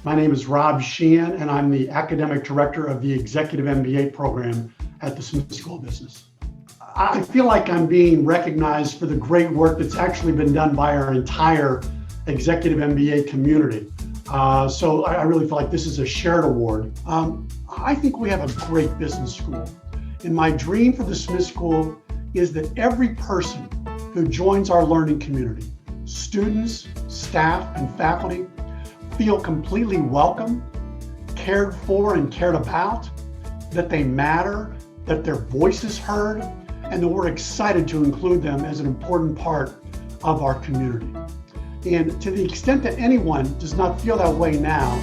My name is Rob Sheehan, and I'm the Academic Director of the Executive MBA program at the Smith School of Business. I feel like I'm being recognized for the great work that's actually been done by our entire Executive MBA community. So I really feel like this is a shared award. I think we have a great business school. And my dream for the Smith School is that every person who joins our learning community, students, staff, and faculty, feel completely welcome, cared for and cared about, that they matter, that their voice is heard, and that we're excited to include them as an important part of our community. And to the extent that anyone does not feel that way now,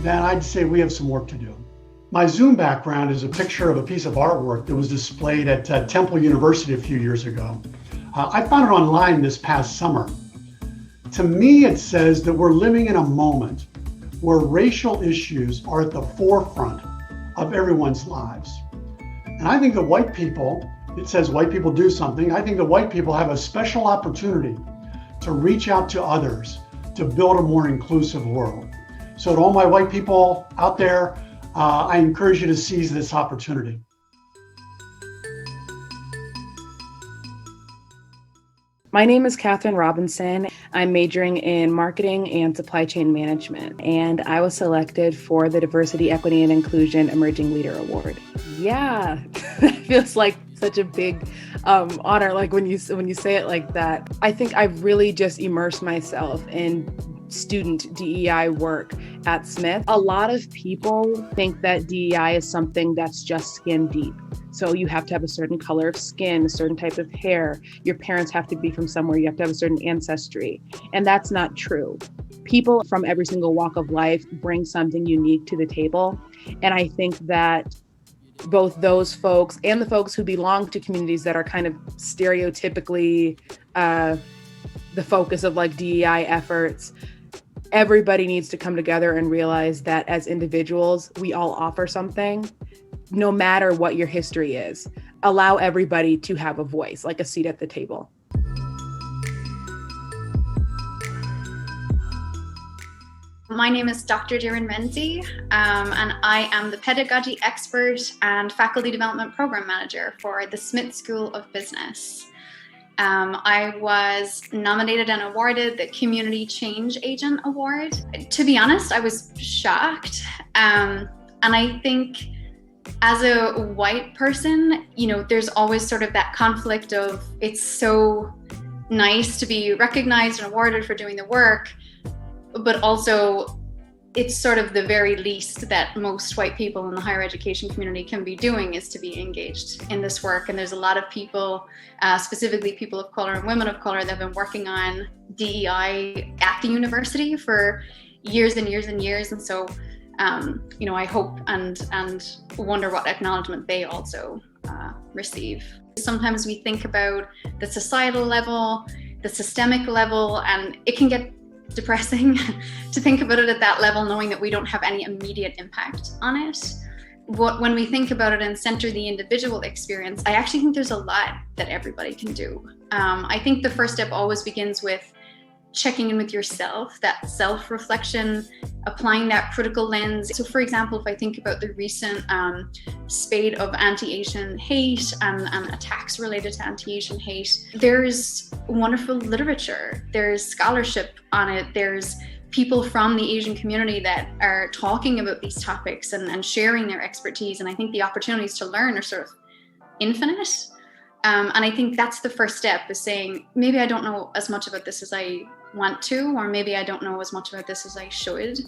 then I'd say we have some work to do. My Zoom background is a picture of a piece of artwork that was displayed at Temple University a few years ago. I found it online this past summer. To me, it says that we're living in a moment where racial issues are at the forefront of everyone's lives. And I think that white people, it says white people do something, I think that white people have a special opportunity to reach out to others to build a more inclusive world. So to all my white people out there, I encourage you to seize this opportunity. My name is Catherine Robinson. I'm majoring in marketing and supply chain management, and I was selected for the Diversity, Equity, and Inclusion Emerging Leader Award. Yeah, that feels like such a big honor. Like when you say it like that, I think I've really just immersed myself in student DEI work at Smith. A lot of people think that DEI is something that's just skin deep. So you have to have a certain color of skin, a certain type of hair. Your parents have to be from somewhere. You have to have a certain ancestry. And that's not true. People from every single walk of life bring something unique to the table. And I think that both those folks and the folks who belong to communities that are kind of stereotypically the focus of like DEI efforts, everybody needs to come together and realize that as individuals, we all offer something, no matter what your history is. Allow everybody to have a voice, like a seat at the table. My name is Dr. Darren Menzies, and I am the pedagogy expert and faculty development program manager for the Smith School of Business. I was nominated and awarded the Community Change Agent Award. To be honest, I was shocked. And I think as a white person, there's always sort of that conflict of it's so nice to be recognized and awarded for doing the work, but also it's sort of the very least that most white people in the higher education community can be doing is to be engaged in this work. And there's a lot of people, specifically people of color and women of color, that have been working on DEI at the university for years and years and years. And so, I hope and wonder what acknowledgement they also receive. Sometimes we think about the societal level, the systemic level, and it can get depressing to think about it at that level, knowing that we don't have any immediate impact on it. When we think about it and center the individual experience, I actually think there's a lot that everybody can do. I think the first step always begins with checking in with yourself, that self-reflection, applying that critical lens. So for example, if I think about the recent spate of anti-Asian hate and attacks related to anti-Asian hate, there's wonderful literature, there's scholarship on it, there's people from the Asian community that are talking about these topics and sharing their expertise. And I think the opportunities to learn are sort of infinite. And I think that's the first step, is saying, maybe I don't know as much about this as I want to, or maybe I don't know as much about this as I should.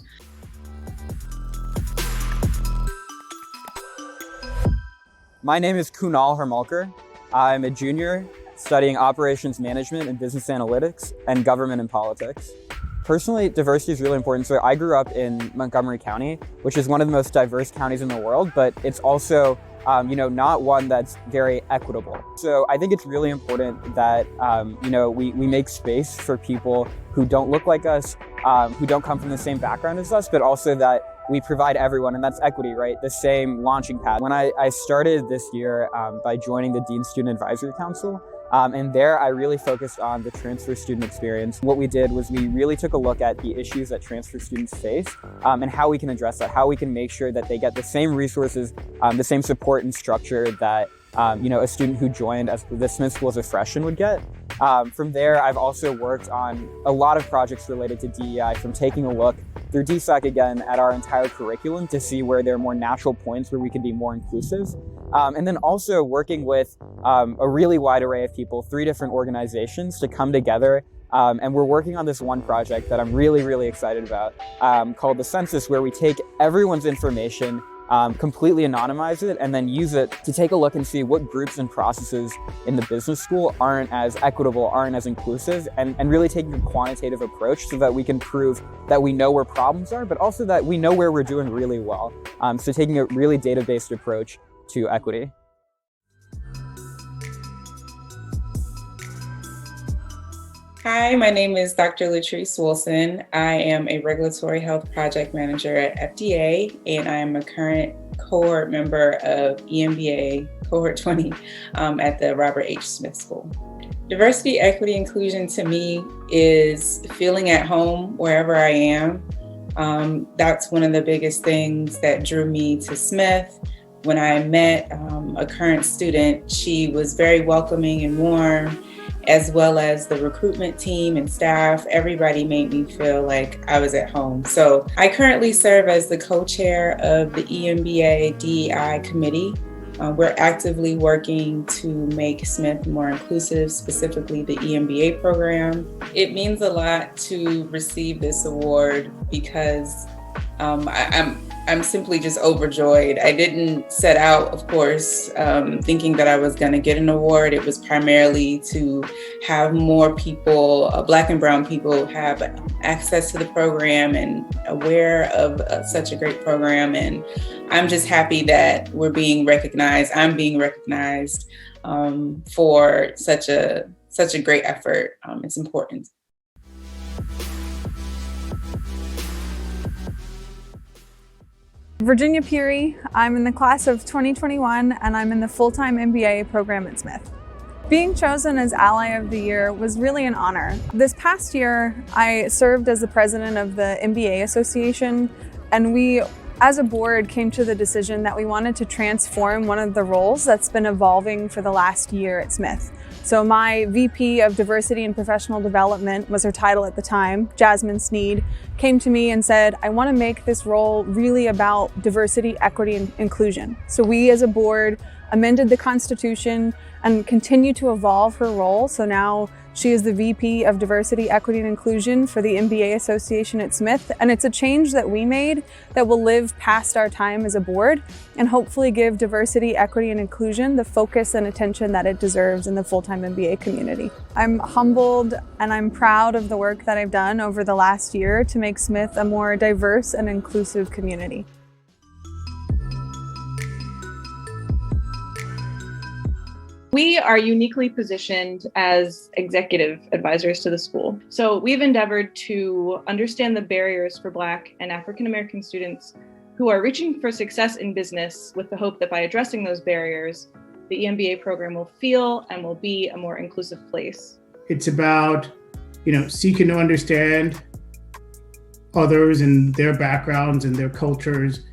My name is Kunal Hermalkar. I'm a junior studying operations management and business analytics and government and politics. Personally, diversity is really important. So I grew up in Montgomery County, which is one of the most diverse counties in the world, but it's also not one that's very equitable. So I think it's really important that, we make space for people who don't look like us, who don't come from the same background as us, but also that we provide everyone, and that's equity, right? The same launching pad. When I started this year by joining the Dean Student Advisory Council, And there I really focused on the transfer student experience. What we did was we really took a look at the issues that transfer students face and how we can address that, how we can make sure that they get the same resources, the same support and structure that a student who joined as the Smith School as a freshman would get. From there, I've also worked on a lot of projects related to DEI, from taking a look through DSAC again at our entire curriculum to see where there are more natural points where we can be more inclusive. And then also working with a really wide array of people, 3 different organizations to come together. And we're working on this one project that I'm really, really excited about called the Census, where we take everyone's information, completely anonymize it, and then use it to take a look and see what groups and processes in the business school aren't as equitable, aren't as inclusive, and really taking a quantitative approach so that we can prove that we know where problems are, but also that we know where we're doing really well. So taking a really data-based approach to equity. Hi, my name is Dr. Latrice Wilson. I am a regulatory health project manager at FDA, and I am a current cohort member of EMBA Cohort 20 at the Robert H. Smith School. Diversity, equity, inclusion to me is feeling at home wherever I am. That's one of the biggest things that drew me to Smith. When I met a current student, she was very welcoming and warm, as well as the recruitment team and staff. Everybody made me feel like I was at home. So I currently serve as the co-chair of the EMBA DEI committee. We're actively working to make Smith more inclusive, specifically the EMBA program. It means a lot to receive this award because I'm simply just overjoyed. I didn't set out, of course, thinking that I was going to get an award. It was primarily to have more people, Black and Brown people, have access to the program and aware of such a great program. And I'm just happy that we're being recognized. I'm being recognized for such a great effort. It's important. Virginia Peary. I'm in the class of 2021 and I'm in the full-time MBA program at Smith. Being chosen as Ally of the Year was really an honor. This past year, I served as the president of the MBA Association, and we, as a board, came to the decision that we wanted to transform one of the roles that's been evolving for the last year at Smith. So my VP of Diversity and Professional Development was her title at the time, Jasmine Sneed, came to me and said, I want to make this role really about diversity, equity, and inclusion. So we as a board amended the Constitution and continue to evolve her role. So now she is the VP of Diversity, Equity, and Inclusion for the MBA Association at Smith. And it's a change that we made that will live past our time as a board and hopefully give diversity, equity, and inclusion the focus and attention that it deserves in the full-time MBA community. I'm humbled and I'm proud of the work that I've done over the last year to make Smith a more diverse and inclusive community. We are uniquely positioned as executive advisors to the school. So we've endeavored to understand the barriers for Black and African American students who are reaching for success in business, with the hope that by addressing those barriers, the EMBA program will feel and will be a more inclusive place. It's about, seeking to understand others and their backgrounds and their cultures.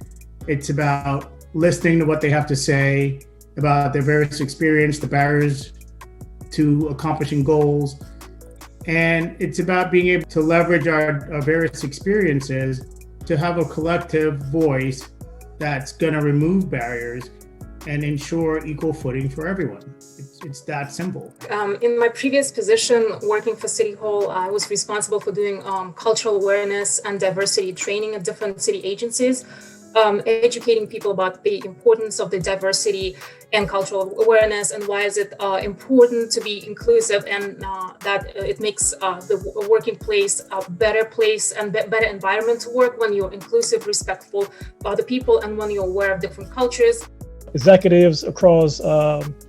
It's about listening to what they have to say about their various experience, the barriers to accomplishing goals. And it's about being able to leverage our various experiences to have a collective voice that's gonna remove barriers and ensure equal footing for everyone. It's that simple. In my previous position working for City Hall, I was responsible for doing cultural awareness and diversity training at different city agencies. Educating people about the importance of the diversity and cultural awareness and why is it important to be inclusive, and that it makes the working place a better place and better environment to work when you're inclusive, respectful of other people, and when you're aware of different cultures. Executives across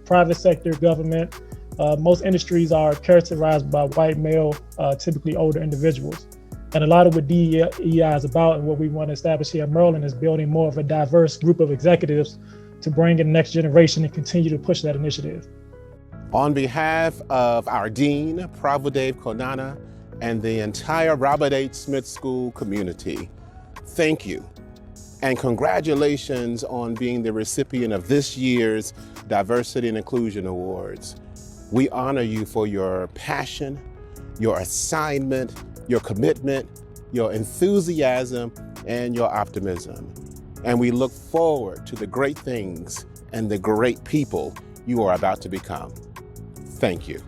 private sector, government, most industries are characterized by white male, typically older individuals. And a lot of what DEI is about and what we want to establish here at Maryland is building more of a diverse group of executives to bring in the next generation and continue to push that initiative. On behalf of our Dean, Prabhudev Konana, and the entire Robert H. Smith School community, thank you. And congratulations on being the recipient of this year's Diversity and Inclusion Awards. We honor you for your passion, your assignment, your commitment, your enthusiasm, and your optimism. And we look forward to the great things and the great people you are about to become. Thank you.